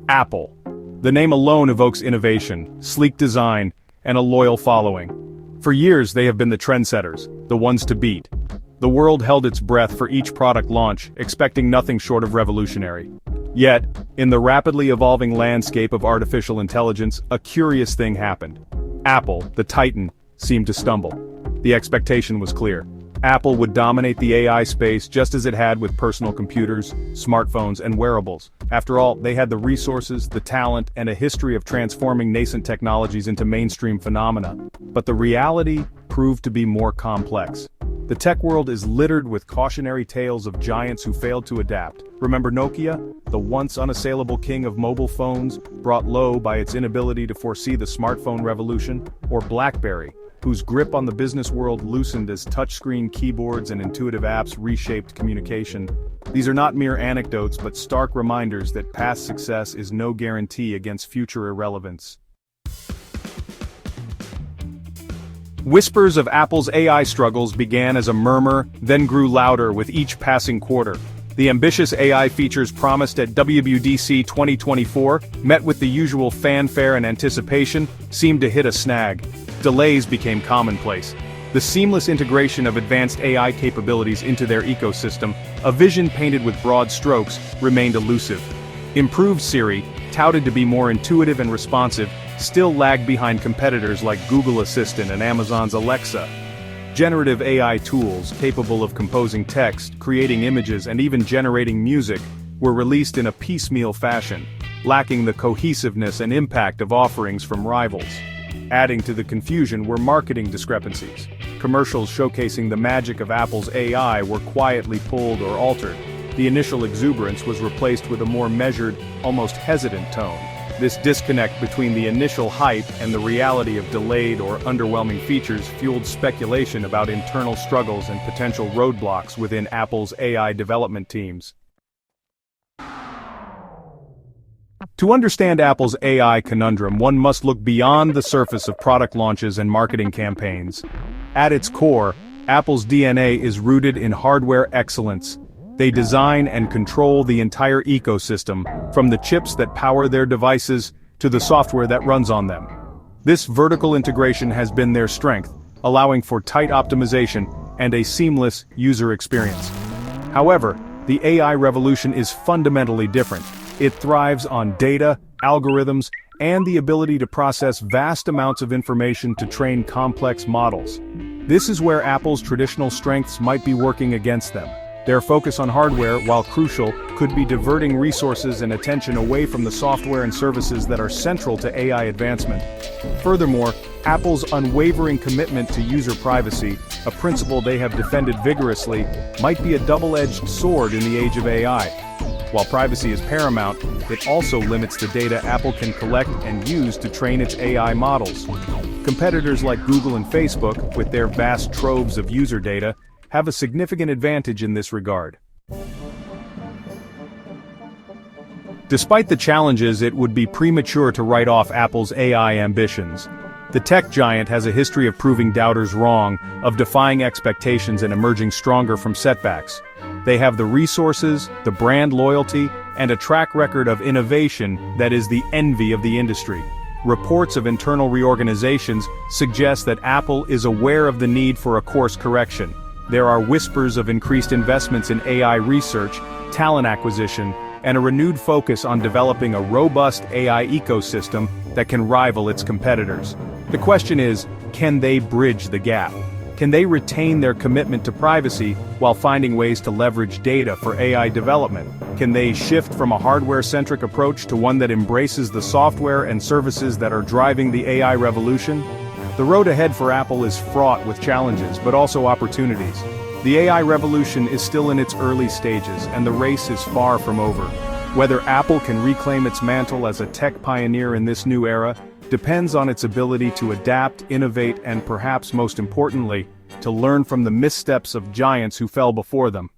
Apple. The name alone evokes innovation, sleek design, and a loyal following. For years they have been the trendsetters, the ones to beat. The world held its breath for each product launch, expecting nothing short of revolutionary. Yet, in the rapidly evolving landscape of artificial intelligence, a curious thing happened. Apple, the titan, seemed to stumble. The expectation was clear. Apple would dominate the AI space just as it had with personal computers, smartphones, and wearables. After all, they had the resources, the talent, and a history of transforming nascent technologies into mainstream phenomena. But the reality proved to be more complex. The tech world is littered with cautionary tales of giants who failed to adapt. Remember Nokia, the once unassailable king of mobile phones, brought low by its inability to foresee the smartphone revolution? Or BlackBerry, whose grip on the business world loosened as touchscreen keyboards and intuitive apps reshaped communication? These are not mere anecdotes but stark reminders that past success is no guarantee against future irrelevance. Whispers of Apple's AI struggles began as a murmur, then grew louder with each passing quarter. The ambitious AI features promised at WWDC 2024, met with the usual fanfare and anticipation, seemed to hit a snag. Delays became commonplace. The seamless integration of advanced AI capabilities into their ecosystem, a vision painted with broad strokes, remained elusive. Improved Siri, touted to be more intuitive and responsive, still lagged behind competitors like Google Assistant and Amazon's Alexa. Generative AI tools, capable of composing text, creating images, and even generating music, were released in a piecemeal fashion, lacking the cohesiveness and impact of offerings from rivals. Adding to the confusion were marketing discrepancies. Commercials showcasing the magic of Apple's AI were quietly pulled or altered. The initial exuberance was replaced with a more measured, almost hesitant tone. This disconnect between the initial hype and the reality of delayed or underwhelming features fueled speculation about internal struggles and potential roadblocks within Apple's AI development teams. To understand Apple's AI conundrum, one must look beyond the surface of product launches and marketing campaigns. At its core, Apple's DNA is rooted in hardware excellence. They design and control the entire ecosystem, from the chips that power their devices to the software that runs on them. This vertical integration has been their strength, allowing for tight optimization and a seamless user experience. However, the AI revolution is fundamentally different. It thrives on data, algorithms, and the ability to process vast amounts of information to train complex models. This is where Apple's traditional strengths might be working against them. Their focus on hardware, while crucial, could be diverting resources and attention away from the software and services that are central to AI advancement. Furthermore, Apple's unwavering commitment to user privacy, a principle they have defended vigorously, might be a double-edged sword in the age of AI. While privacy is paramount, it also limits the data Apple can collect and use to train its AI models. Competitors like Google and Facebook, with their vast troves of user data, have a significant advantage in this regard. Despite the challenges, it would be premature to write off Apple's AI ambitions. The tech giant has a history of proving doubters wrong, of defying expectations and emerging stronger from setbacks. They have the resources, the brand loyalty, and a track record of innovation that is the envy of the industry. Reports of internal reorganizations suggest that Apple is aware of the need for a course correction. There are whispers of increased investments in AI research, talent acquisition, and a renewed focus on developing a robust AI ecosystem that can rival its competitors. The question is, can they bridge the gap? Can they retain their commitment to privacy while finding ways to leverage data for AI development? Can they shift from a hardware-centric approach to one that embraces the software and services that are driving the AI revolution? The road ahead for Apple is fraught with challenges, but also opportunities. The AI revolution is still in its early stages, and the race is far from over. Whether Apple can reclaim its mantle as a tech pioneer in this new era depends on its ability to adapt, innovate, and perhaps most importantly, to learn from the missteps of giants who fell before them.